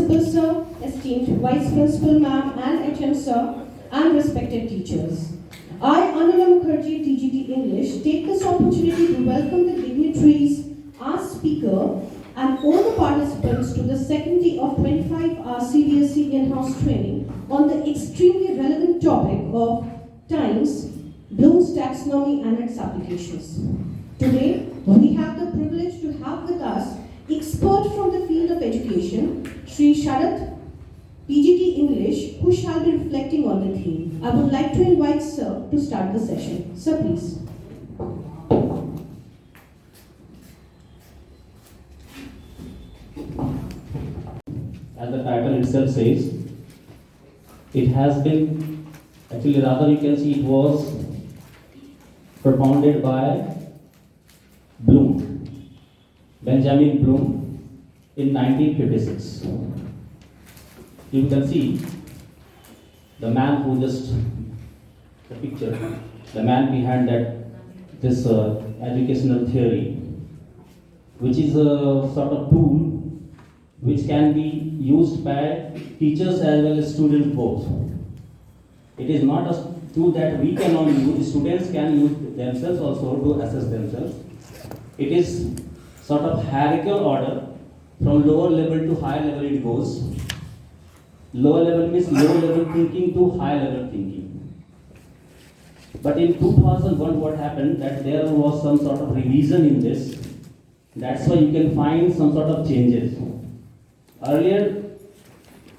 Principal Sir, esteemed Vice Principal Ma'am and HM Sir, and respected teachers. I, Anila Mukherjee, TGT English, take this opportunity to welcome the dignitaries, our speaker, and all the participants to the second day of 25-hour Cbse in-house training on the extremely relevant topic of times, Bloom's taxonomy and its applications. Today, we have the privilege to have with us expert from the field of education, Sri Sharath, TGT English, who shall be reflecting on the theme. I would like to invite Sir to start the session. Sir, please. As the title itself says, it has been, actually rather you can see it was propounded by Bloom, Benjamin Bloom, in 1956. You can see the man who just, the picture, the man behind that, this educational theory, which is a sort of tool which can be used by teachers as well as students both. It is not a tool that we can only use, students can use themselves also to assess themselves. It is sort of hierarchical order, from lower level to higher level it goes. Lower level means low level thinking to high level thinking. But in 2001 what happened, that there was some sort of revision in this. That's why you can find some sort of changes. Earlier,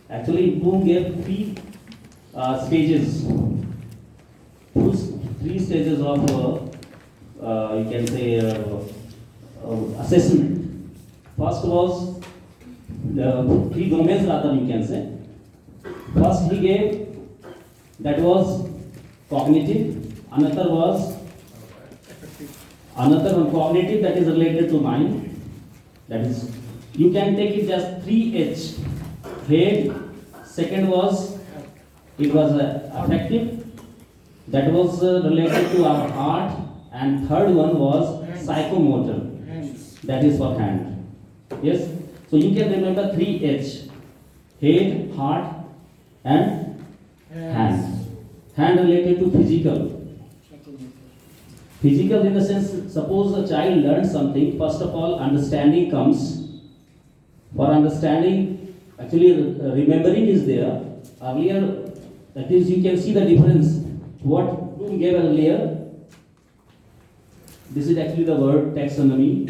actually Bloom gave three stages, three stages of you can say assessment. First was the three domains rather you can say. First he gave, that was cognitive, another one cognitive, that is related to mind, that is, you can take it as 3H, head. Second was, it was affective, that was related to our heart, and third one was psychomotor, that is for hand. Yes, so you can remember 3H, head, heart, and hand. Hand related to physical. Physical in the sense, suppose a child learns something, first of all understanding comes. For understanding, actually remembering is there. Earlier, that is, you can see the difference. What Bloom gave earlier, this is actually the word taxonomy.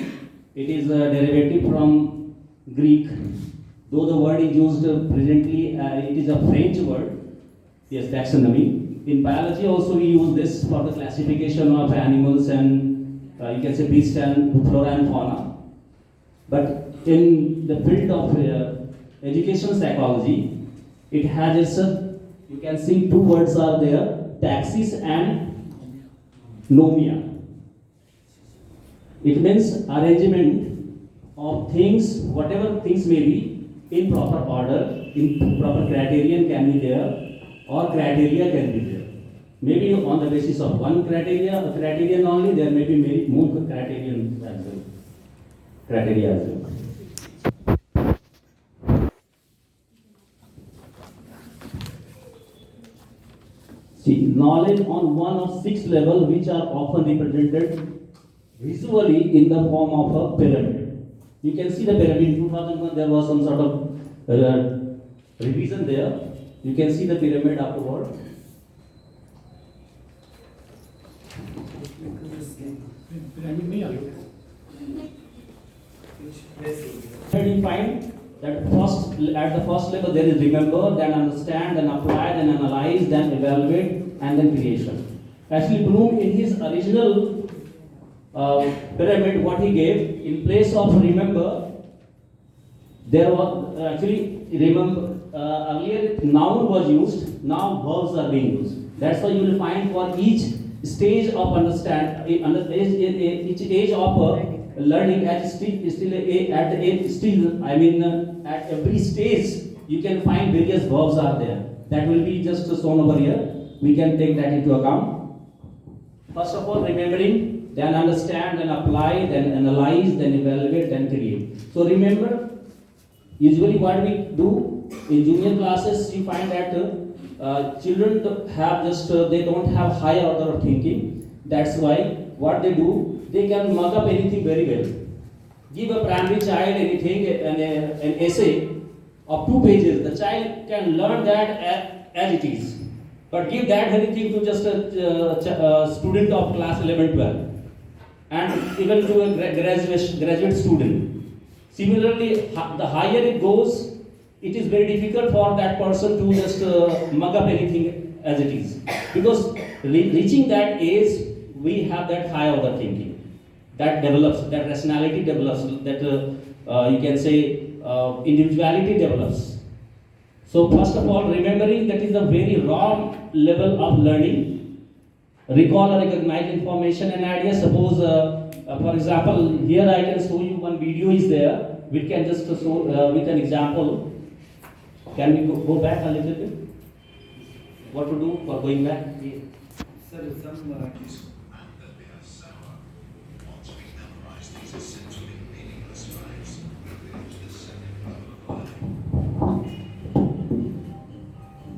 It is a derivative from Greek. Though the word is used presently, it is a French word. Yes, taxonomy. In biology also we use this for the classification of animals and you can say beast and flora and fauna. But in the field of education psychology, it has its, you can see two words are there, taxis and nomia. It means arrangement of things, whatever things may be, in proper order, in proper criterion can be there, or criteria can be there. Maybe on the basis of one criterion only, there may be many more criterion as well. Criteria as well. See, knowledge on one of 6 levels, which are often represented visually in the form of a pyramid. You can see the pyramid. In 2001 there was some sort of revision there. You can see the pyramid afterward. And you find that at the first level there is remember, then understand, then apply, then analyze, then evaluate, and then creation. Actually, Bloom in his original pyramid, what he gave, in place of remember, there was actually remember, earlier noun was used, now verbs are being used. That's why you will find for each stage of understand, each age of learning at every stage you can find various verbs are there. That will be just shown over here. We can take that into account. First of all, remembering, then understand, then apply, then analyze, then evaluate, then create. So remember, Usually what we do in junior classes, you find that children have just, they don't have higher order of thinking. That's why what they do, they can mug up anything very well. Give a primary child anything, an essay of 2 pages, the child can learn that as it is. But give that anything to just a student of class 11, 12, and even to a graduate student. Similarly, the higher it goes, it is very difficult for that person to just mug up anything as it is. Because reaching that age, we have that high order thinking. That develops, that rationality develops, that you can say individuality develops. So first of all, remembering that is a very raw level of learning. Recall or recognize information and ideas. Suppose, for example, here I can show you one video is there. We can just show with an example. Can we go back a little bit? What to do for going back? Sir,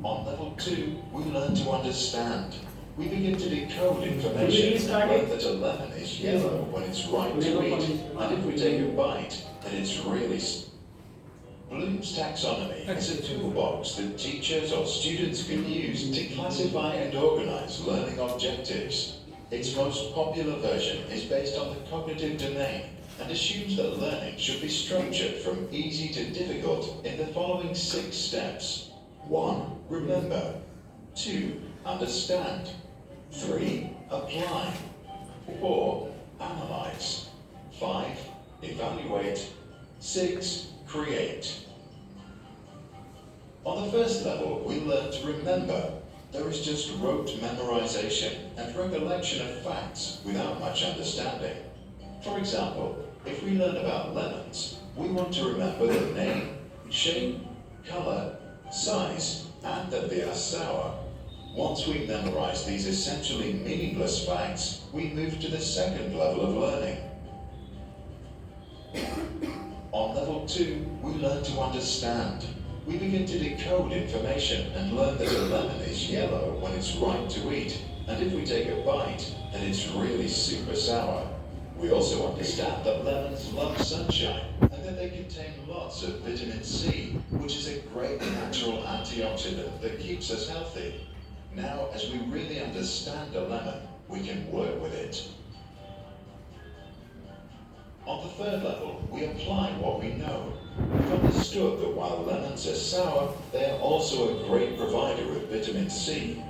On level 2, we learn to understand. We begin to decode information and learn that a lemon is yellow when it's ripe to eat, and if we take a bite, then it's really... Bloom's taxonomy is a toolbox that teachers or students can use to classify and organize learning objectives. Its most popular version is based on the cognitive domain and assumes that learning should be structured from easy to difficult in the following 6 steps. 1. Remember. 2. Understand. 3. Apply. 4. Analyze. 5. Evaluate. 6. Create. On the first level, we learn to remember. There is just rote memorization and recollection of facts without much understanding. For example, if we learn about lemons, we want to remember the name, shape, color, size, and that they are sour. Once we memorize these essentially meaningless facts, we move to the second level of learning. On level 2, we learn to understand. We begin to decode information and learn that a lemon is yellow when it's ripe to eat, and if we take a bite, then it's really super sour. We also understand that lemons love sunshine, and that they contain lots of vitamin C, which is a great natural antioxidant that keeps us healthy. Now, as we really understand a lemon, we can work with it. On the third level, we apply what we know. We've understood that while lemons are sour, they are also a great provider of vitamin C.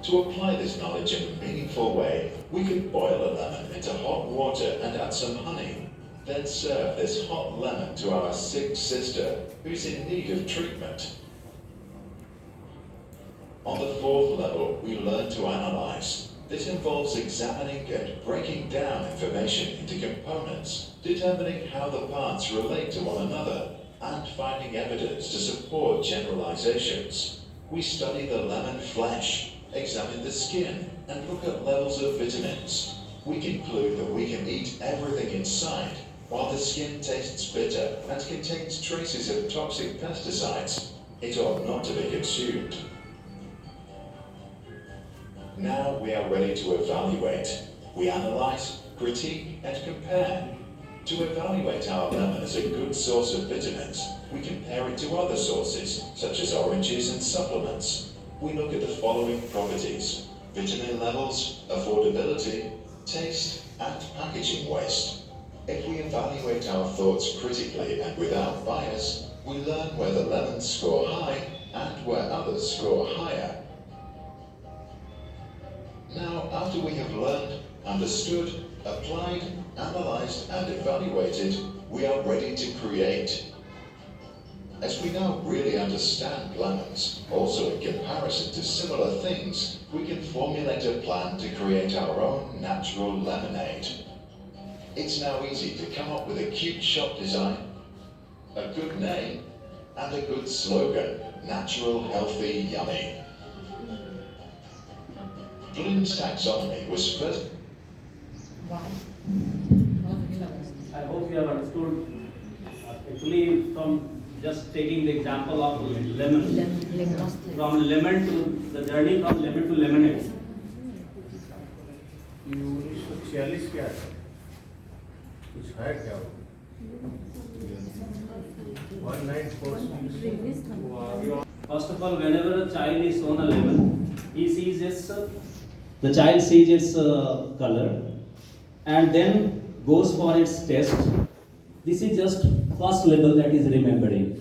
To apply this knowledge in a meaningful way, we can boil a lemon into hot water and add some honey. Then serve this hot lemon to our sick sister, who's in need of treatment. On the fourth level, we learn to analyze. This involves examining and breaking down information into components, determining how the parts relate to one another, and finding evidence to support generalizations. We study the lemon flesh, examine the skin, and look at levels of vitamins. We conclude that we can eat everything inside, while the skin tastes bitter and contains traces of toxic pesticides. It ought not to be consumed. Now we are ready to evaluate. We analyze, critique, and compare. To evaluate our lemon as a good source of vitamins, we compare it to other sources, such as oranges and supplements. We look at the following properties: vitamin levels, affordability, taste, and packaging waste. If we evaluate our thoughts critically and without bias, we learn where the lemons score high and where others score higher. Now, after we have learned, understood, applied, analyzed, and evaluated, we are ready to create. As we now really understand lemons, also in comparison to similar things, we can formulate a plan to create our own natural lemonade. It's now easy to come up with a cute shop design, a good name, and a good slogan: natural, healthy, yummy. Bloom's taxonomy was first... I hope you have understood. Actually, from just taking the example of lemon. From lemon to the journey from lemon to lemonade. 1946 क्या है? कुछ है क्या? 1946. First of all, whenever a child is shown a lemon, he sees the child sees its color and then goes for its test. This is just first level that is remembering.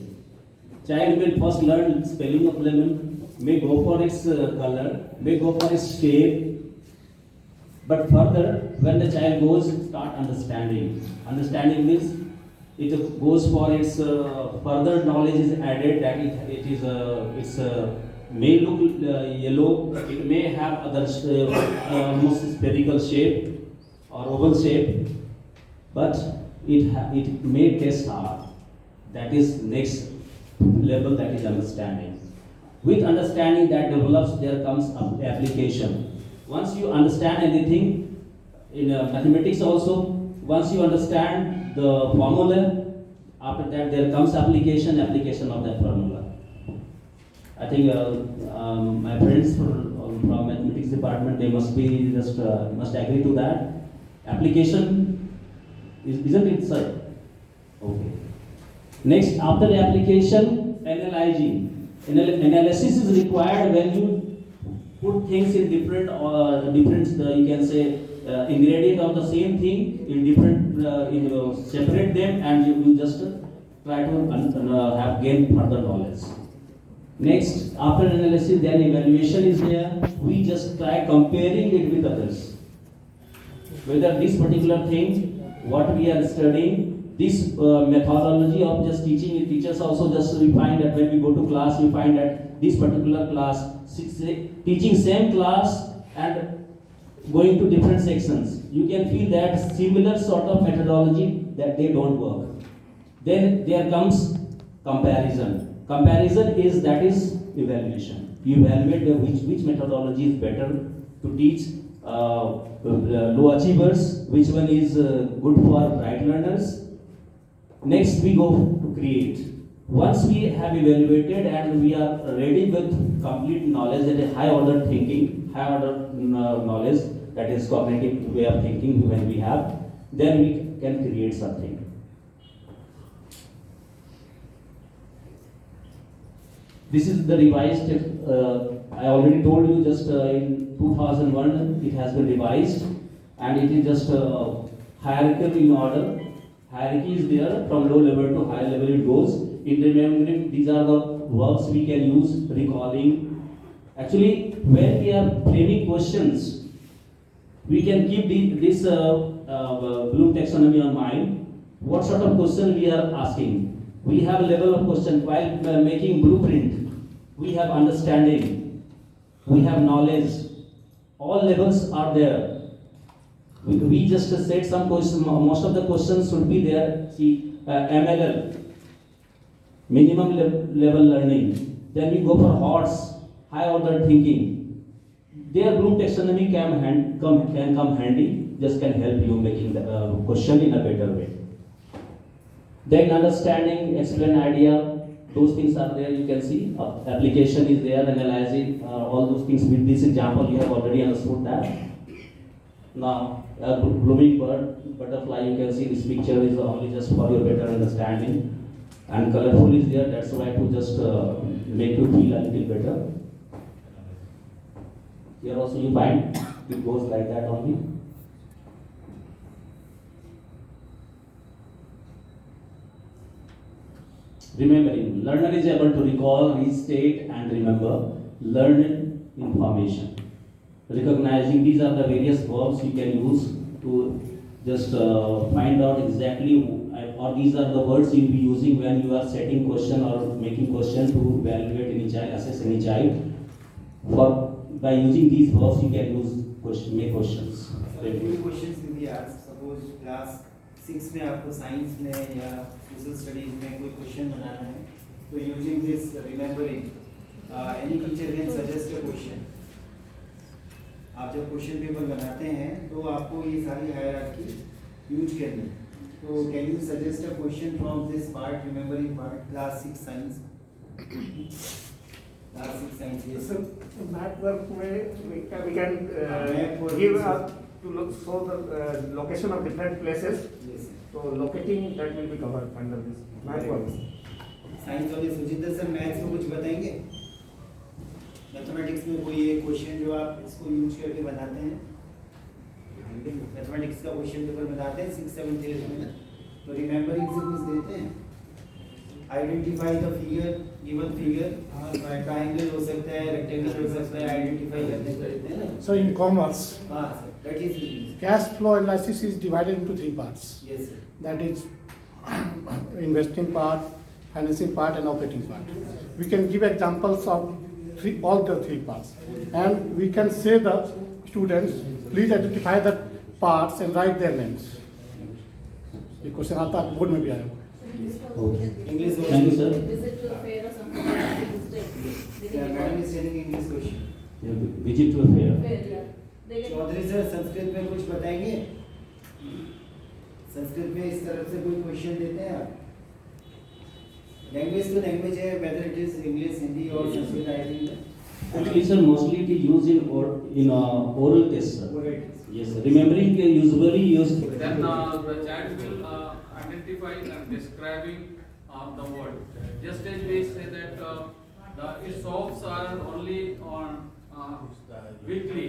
Child will first learn spelling of lemon, may go for its color, may go for its shape. But further, when the child goes, start understanding. Understanding means it goes for its further knowledge is added that it may look yellow, it may have other almost spherical shape or oval shape, but it may taste hard. That is next level, that is understanding. With understanding that develops, there comes application. Once you understand anything, in mathematics also, once you understand the formula, after that there comes application of that formula. I think my friends from mathematics department, they must be must agree to that. Application isn't it, sir? Okay. Next, after the application, analyzing. Analysis is required when you put things in different you can say ingredient of the same thing in different separate them, and you just try to have gain further knowledge. Next, after analysis, then evaluation is there. We just try comparing it with others, whether this particular thing what we are studying, this methodology of just teaching, teachers also just we find that when we go to class, we find that this particular class teaching same class and going to different sections, you can feel that similar sort of methodology that they don't work. Then there comes comparison. Comparison is evaluation. You evaluate which methodology is better to teach low achievers, which one is good for bright learners. Next, we go to create. Once we have evaluated and we are ready with complete knowledge and a high order thinking, high order knowledge, that is cognitive way of thinking when we have, then we can create something. This is the revised, I already told you just in 2001 it has been revised, and it is just hierarchical in order. Hierarchy is there, from low level to high level it goes. In remembering, these are the verbs we can use, recalling. Actually, when we are framing questions, we can keep this Bloom taxonomy on mind. What sort of question we are asking? We have a level of question while making blueprint. We have understanding, we have knowledge. All levels are there. We just said some questions. Most of the questions should be there. See, MLL. Minimum level learning. Then we go for HOTS, high order thinking. Their Bloom taxonomy can come handy, just can help you making the question in a better way. Then understanding, explain idea, those things are there, you can see. Application is there, analyzing, all those things. With this example, you have already understood that. Now, a blooming butterfly, you can see this picture is only just for your better understanding. And colorful is there, that's why to just make you feel a little better. Here also you find it goes like that only. Remembering. Learner is able to recall, restate and remember learned information. Recognizing, these are the various verbs you can use to just find out exactly, or these are the words you will be using when you are setting question or making question to evaluate any child, assess any child. By using these verbs you can use make questions. Few questions will be asked. Suppose class 6 में आपको science में या social studies में कोई question बनाना है, तो using this remembering any teacher can suggest a question. आप जब क्वेश्चन पेपर बनाते हैं तो आपको ये सारी हायरार्की यूज करनी है. So can you suggest a question from this part, remembering part, class 6 science? Class 6 science, yes. So math work we can Map work give is- up to look show the location of different places. Yes. So locating that will be covered under this math work. Science वाले सुजिंदर sir maths में कुछ बताएंगे? Mathematics में कोई एक question जो आप इसको यूज करके बनाते हैं? मैथमेटिक्स का क्वेश्चन पेपर बनाते हैं 6, 7, 8 में, तो रिमेम्बरिंग से कुछ देते हैं? Identify the figure, given figure, triangle हो सकता है, रेक्टेंगल हो सकता है, आइडेंटिफाई करने को देते हैं ना? So in commerce, हाँ sir, that is it. cash flow analysis is divided into three parts. Yes sir. That is investing part, financing part, and operating part. We can give examples of all the three parts, and we can say the students, please identify the parts and write their names. ये question आता है board में भी आया हुआ है. English Thank you, sir. Visit to a fair or something like that. Yeah, madam is telling English question. Visit to a fair. Fair, yeah. They get Chaudhary sir Sanskrit में कुछ बताएंगे? संस्कृत में इस तरफ से कोई क्वेश्चन देते हैं आप? लैंग्वेज तो लैंग्वेज है, whether it is English, Hindi or Sanskrit, I think. Actually, sir, mostly it is used in oral test, sir. Oral test. Yes, sir. Remembering usually used. Then the child will identify and describing the word. Just as we say that the shops are only on weekly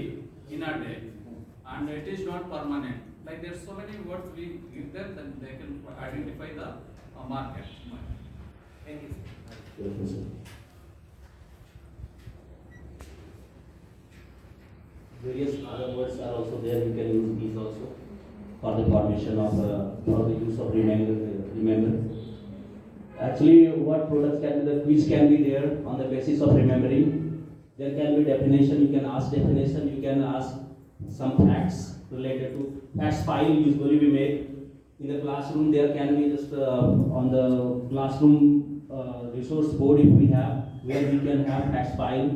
in a day, and it is not permanent. Like there's so many words we give them, then they can identify the market. Thank you. Yes, sir. Various other words are also there. We can use these also for the formation of for the use of remember. Actually, what products can be, the quiz can be there on the basis of remembering. There can be definition. You can ask definition. You can ask some facts related to facts file. Usually we make in the classroom. There can be just on the classroom resource board if we have, where we can have facts file.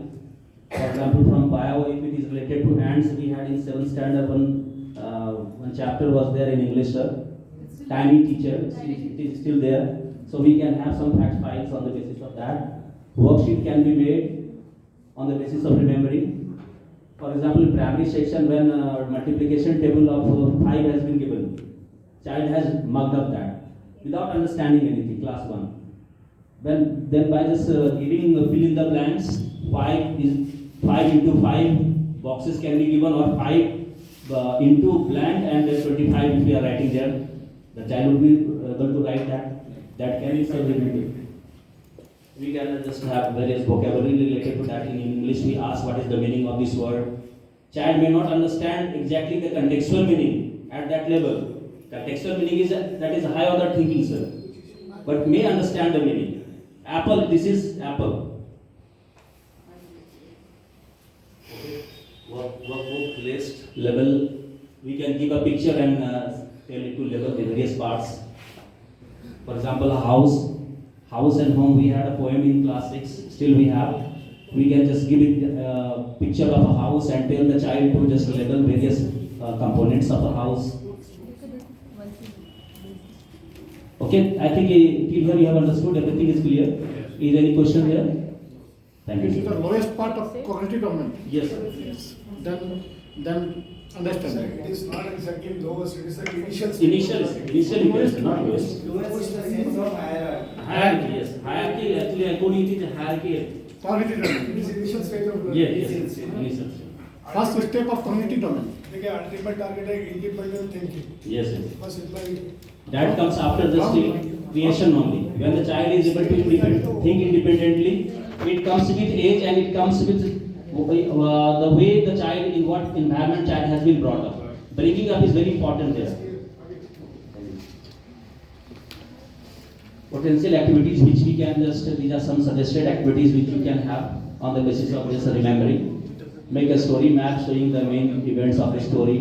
For example, from bio, if it is related to ants, we had in 7th standard one chapter was there in English, sir. Tiny teacher, it is still there. So we can have some fact files on the basis of that. Worksheet can be made on the basis of remembering. For example, in primary section, when multiplication table of 5 has been given, child has marked up that without understanding anything, class 1. Then by just giving fill in the blanks, 5 into 5 boxes can be given, or 5 into blank and then 25 if we are writing there. The child will be able to write that. That can be remembered. We can just have various vocabulary related to that. In English, we ask what is the meaning of this word. Child may not understand exactly the contextual meaning at that level. Contextual meaning is that is high order thinking, sir, but may understand the meaning. Apple, this is apple. Workbook list level, we can give a picture and tell it to level the various parts. For example, a house and home, we had a poem in class 6, still we have. We can just give it a picture of a house and tell the child to just label various components of a house. Okay, I think till here you have understood, everything is clear. Is there any question here? Thank This you. is the lowest part of cognitive domain. Yes, sir. Then understanding. It is not exactly lowest, it is the initial. Initial impression, not lowest. Lowest is the sense of hierarchy. Hierarchy, yes. Hierarchy, actually, I told you it is hierarchy. Cognitive It domain. is initial stage of learning. Yes, yes. Initial. First step of cognitive domain. देखिए ultimate target है independent thinking. Yes, yes. बस इतना ही. That comes after the creation only. When the child is able to think independently, it comes with age and it comes with the way the child, in what environment child has been brought up. Bringing up is very important there. Potential activities which we can just, these are some suggested activities which you can have on the basis of just remembering. Make a story map showing the main events of a story.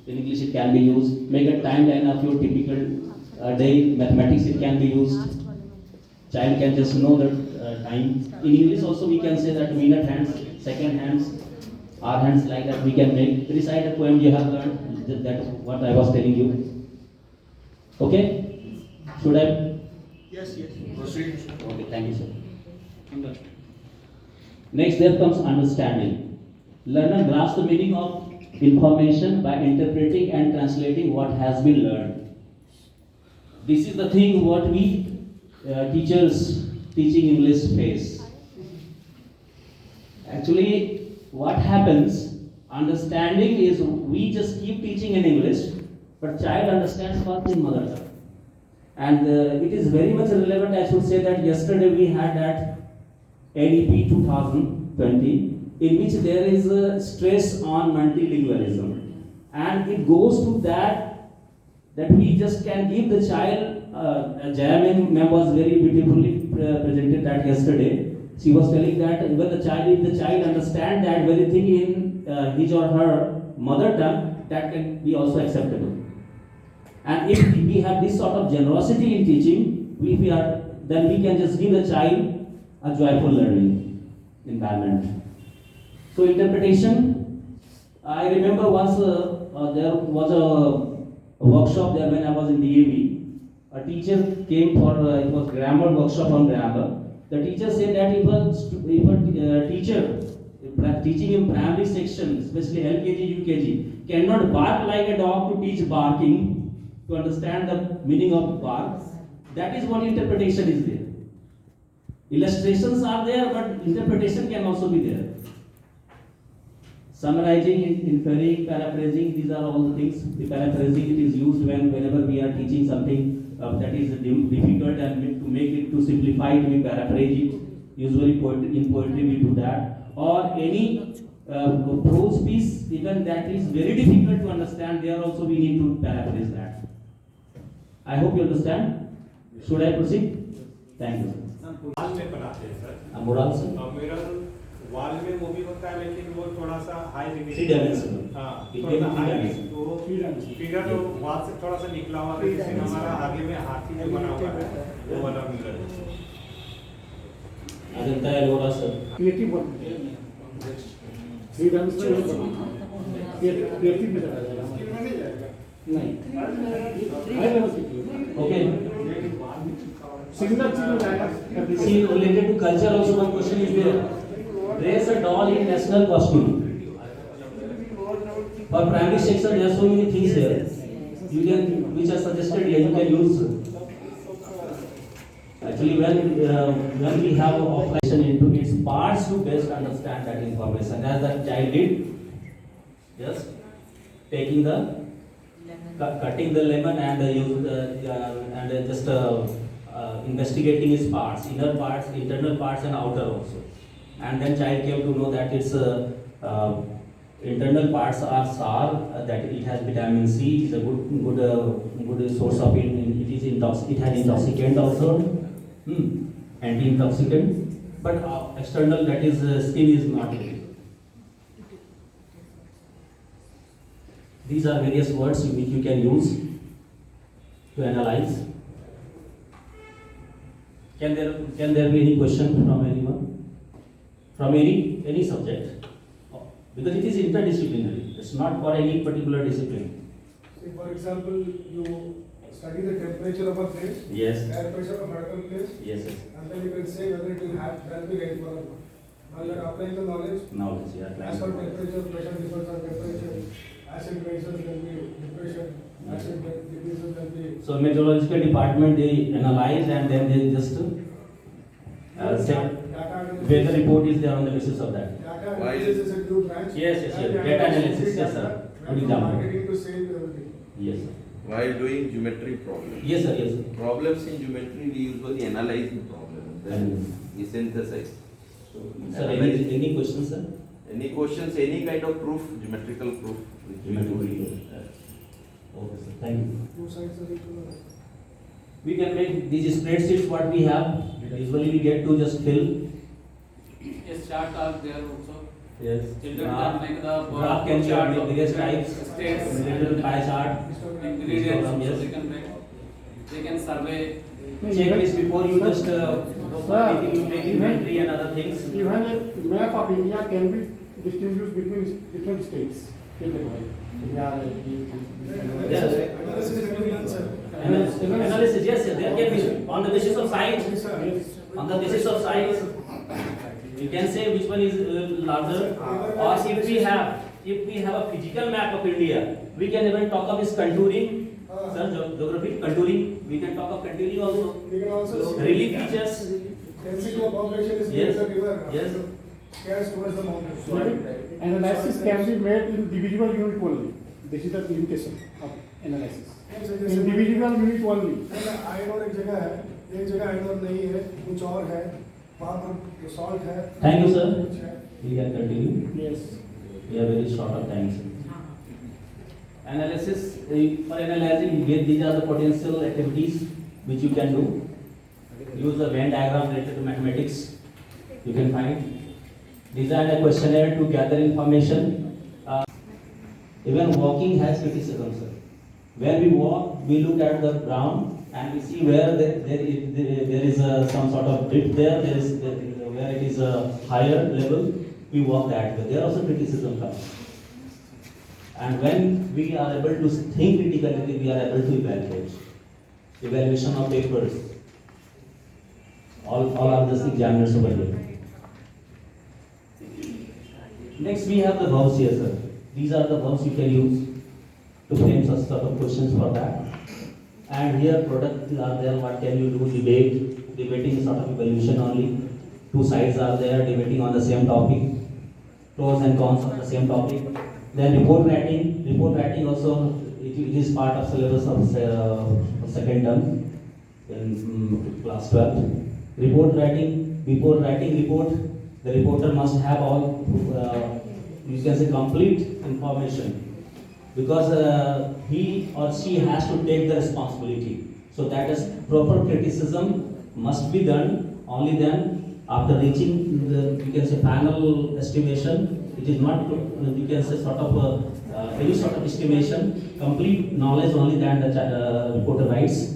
In English it can be used. Make a timeline of your typical day. Mathematics it can be used. Child can just know the time. In English also we can say that minute hands, second hands, hour hands, like that we can make. Recite a poem you have learned, that what I was telling you. Okay? Should I? Yes, yes. Proceed. Okay, thank you, sir. Next, there comes understanding. Learner grasps the meaning of information by interpreting and translating what has been learned. This is the thing what we teachers teaching English face. Actually, what happens, understanding is we just keep teaching in English, but child understands first in mother tongue. And it is very much relevant. I should say that yesterday we had that ADP 2020, in which there is a stress on multilingualism, and it goes to that we just can give the child. Jayamin ma'am was very beautifully presented that yesterday. She was telling that even if the child understand that very thing in his or her mother tongue, that can be also acceptable. And if we have this sort of generosity in teaching, then we can just give the child a joyful learning environment. So interpretation, I remember once there was a workshop there when I was in DAV. A teacher came for it was grammar workshop on grammar. The teacher said that if a teacher teaching in primary section, especially LKG, UKG, cannot bark like a dog to teach barking, to understand the meaning of bark, that is what interpretation is there. Illustrations are there, but interpretation can also be there. Summarizing, inferring, paraphrasing, these are all the things. The paraphrasing, it is used whenever we are teaching something that is difficult, and to make it to simplify it, we paraphrase it. Usually in poetry we do that. Or any prose piece, even that is very difficult to understand, there also we need to paraphrase that. I hope you understand. Should I proceed? Thank you. वाल में बनाते हैं sir. Moral से? Mirror वाल में वो भी होता है, लेकिन वो थोड़ा सा हाई थ्री डायमेंशनल। हाँ, थोड़ा सा हाई वो फिगर तो वाल से थोड़ा सा निकला हुआ है, जैसे हमारा आगे में हाथी जो बना हुआ है, वो वाला mirror. Ajanta Ellora sir. Creative work three dimensional creative में जाएगा नहीं Okay. सिंगल चीज जाएगा See, related to culture also one question is there. Raise a doll in national costume. For primary section, there are so many things there. You can, which are suggested here, you can use. Actually, when we have operation into its parts to best understand that information, as the child did, yes, taking the cutting the lemon and just investigating its parts, inner parts, internal parts, and outer also. And then child came to know that its internal parts are sour, that it has vitamin C, it is a good source of it. It has intoxicant also, anti-intoxicant. But external, that is skin, is not really. These are various words which you can use to analyze. Can there be any question from anyone? From any subject? Because it is interdisciplinary. It's not for any particular discipline. Say for example, you study the temperature of a place, Yes. air pressure of another place, Yes, yes. and then you can say whether it will have that be right for or not. Now you are applying the knowledge. Knowledge, yeah. As per temperature, pressure difference on temperature, acid bases can be depression, acid bases can be. So meteorological department, they analyze and then they just say weather report is there on the basis of that. Data analysis is a new branch. Yes, yes, yes. Data analysis, yes, sir. Good example. Marketing to save everything. Yes, sir. While doing geometry problems. Yes, sir. Yes, sir. Problems in geometry, we usually analyze the problem, then we synthesize. So, Sir, any questions, sir? any questions, any kind of proof, geometrical proof, which we do. Okay, sir. Thank you. Two sides are equal. We can make these spreadsheets what we have. Usually we get to just fill. Yes, chart are there also. Yes. Children can make the graph can chart be of various types. states, Little pie chart. ingredients also Yes. they can make. They can survey. Checklist before you just you make inventory and other things. Even a map of India can be distinguished between different states. Yes. Analysis can be done, sir. Analysis. analysis, yes, there can be, on the basis of science, on the basis of science, you can say which one is larger, or if we have a physical map of India, we can even talk of its contouring, sir, geography, contouring, we can talk of contouring also. We can also see Relief features. density of population is Yes, near the river. yes. Scans towards the mountains. Analysis can be made in divisible unit only. This is the limitation of analysis. In divisible unit only. Iron एक जगह है, एक जगह iron नहीं है, कुछ और है, वहाँ पर सॉल्ट है. Thank you, sir. कुछ है. We can continue. Yes. We are very short of time, sir. Analysis, for analyzing, these are the potential activities which you can do. Use the Venn diagram related to mathematics. You can find. Design a questionnaire to gather information. Even walking has criticism, sir. When we walk, we look at the ground and we see where there is some sort of dip there. Where it is a higher level, we walk that way. There also criticism comes. And when we are able to think critically, we are able to evaluate. Evaluation of papers. All are just examiners over here. Next we have the verbs here, sir. These are the verbs you can use to frame such sort of questions for that. And here products are there. What can you do? Debate. Debating is sort of evaluation only. Two sides are there debating on the same topic. Pros and cons of the same topic. Then report writing. Report writing also it is part of syllabus of second term in class 12. Report writing. Before writing report, the reporter must have all you can say complete information, because he or she has to take the responsibility. So that is proper criticism must be done. Only then, after reaching the you can say final estimation, it is not you can say sort of any sort of estimation. Complete knowledge only then the reporter writes.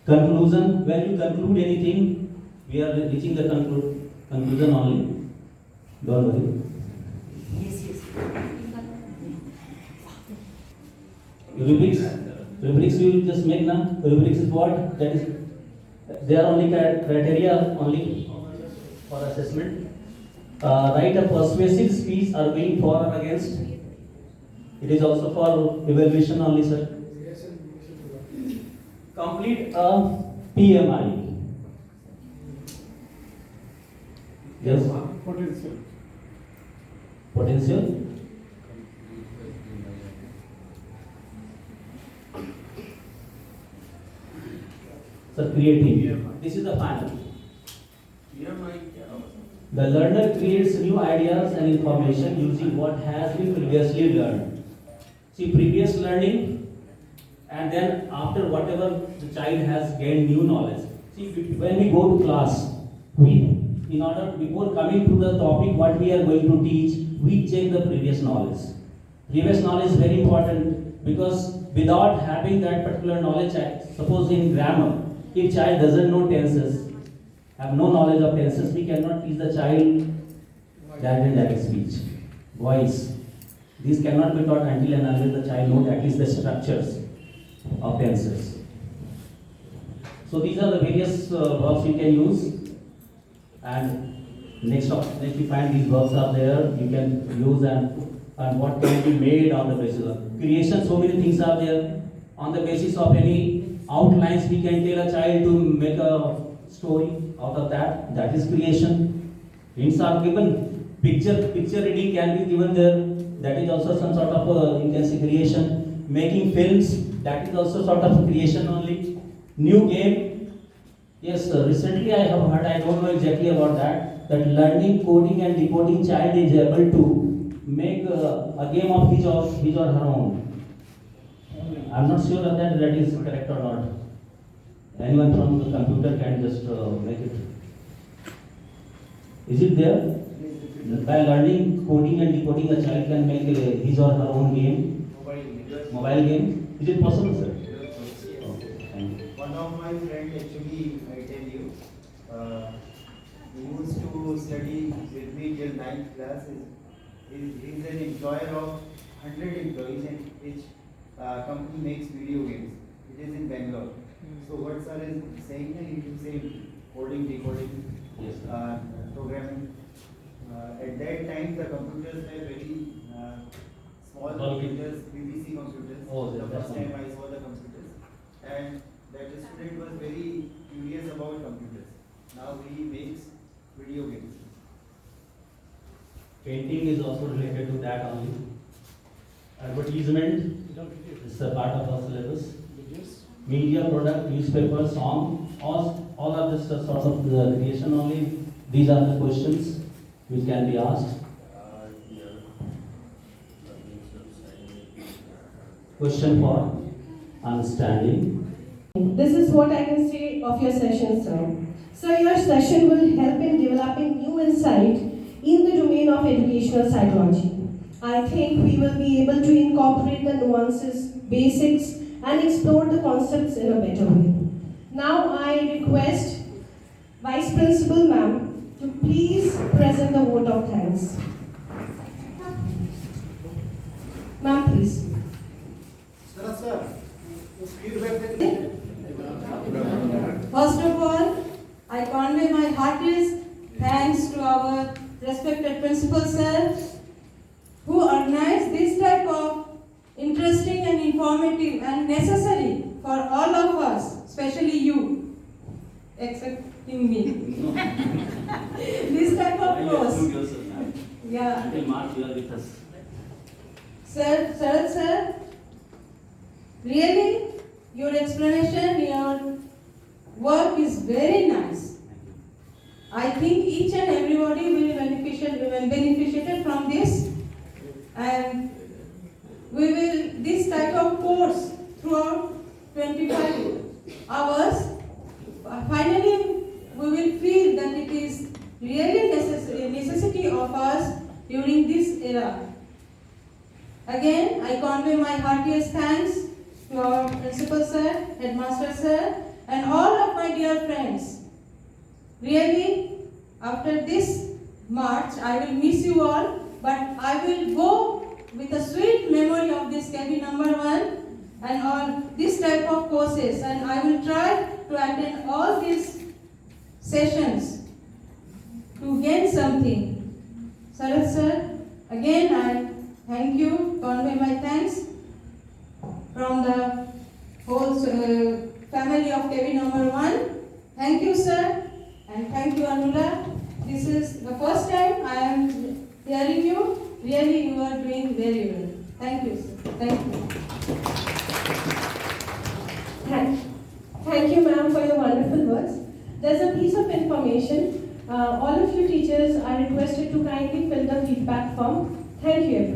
Conclusion. When you conclude anything, we are reaching the conclusion only. Don't worry. Rubrics you just make now. Rubrics is what? That is, they are only criteria only for assessment. Write a persuasive speech arguing for or against. It is also for evaluation only, sir. Complete a PMI. Yes. Potential. So creating. This is the final. The learner creates new ideas and information using what has been previously learned. See, previous learning, and then after whatever the child has gained new knowledge. See, when we go to class, in order before coming to the topic what we are going to teach, we check the previous knowledge. Previous knowledge is very important, because without having that particular knowledge, suppose in grammar, if child doesn't know tenses, have no knowledge of tenses, we cannot teach the child direct and direct speech, voice. These cannot be taught until and unless the child knows at least the structures of tenses. So these are the various verbs you can use. And next you find these verbs are there, you can use and what can be made on the basis of creation. So many things are there. On the basis of any outlines, we can tell a child to make a story out of that. That is creation. Hints are given. Picture reading can be given there. That is also some sort of you can say creation. Making films, that is also sort of creation only. New game. Yes, recently I have heard, I don't know exactly about that learning coding and decoding child is able to make a game of his or her own. I am not sure of that is correct or not. Anyone from the computer can just make it. Is it there? By learning coding and decoding, a child can make his or her own game. Mobile game. Is it possible, sir? One of my friends, actually, I tell you, he used to study with me till 9th class. He is an employer of 100 employees, and which company makes video games. It is in Bangalore. So what sir is saying that you can say coding, decoding, Yes. programming. At that time the computers were very small computers, BBC computers. Oh, the that's first time I saw the computers, and that the student was very curious about computers. Now he makes video games. Painting is also related to that only. Advertisement is a part of our syllabus. Media product, newspaper, song, all are just a sort of the creation only. These are the questions which can be asked. Question for understanding. This is what I can say of your session, sir. So your session will help in developing new insight in the domain of educational psychology. I think we will be able to incorporate the nuances, basics, and explore the concepts in a better way. Now I request Vice Principal Ma'am to please present the vote of thanks. Ma'am, please. First of all, I convey my heartiest thanks to our respected principal sir who organized this type of interesting and informative and necessary for all of us, especially you, excepting me. This type of course. Yeah. Until March you are with us. Sir, really, your explanation, your work is very nice. I think each and everybody will benefited from this, and we will this type of course throughout 25 hours. Finally, we will feel that it is really necessity of us during this era. Again, I convey my heartiest thanks to our principal sir, headmaster sir, and all of my dear friends. Really, after this March, I will miss you all, but I will go with a sweet memory of this cabin number 1 and all this type of courses, and I will try to attend all these sessions to gain something. Sarath sir, again I thank you, convey my thanks from the whole family of cabin number 1. Thank you sir, and thank you Anula. This is the first time I am hearing you. Really, you are doing very well. Thank you sir. Thank you. Thank you, ma'am, for your wonderful words. There's a piece of information. All of you teachers are requested to kindly fill the feedback form. Thank you, everyone.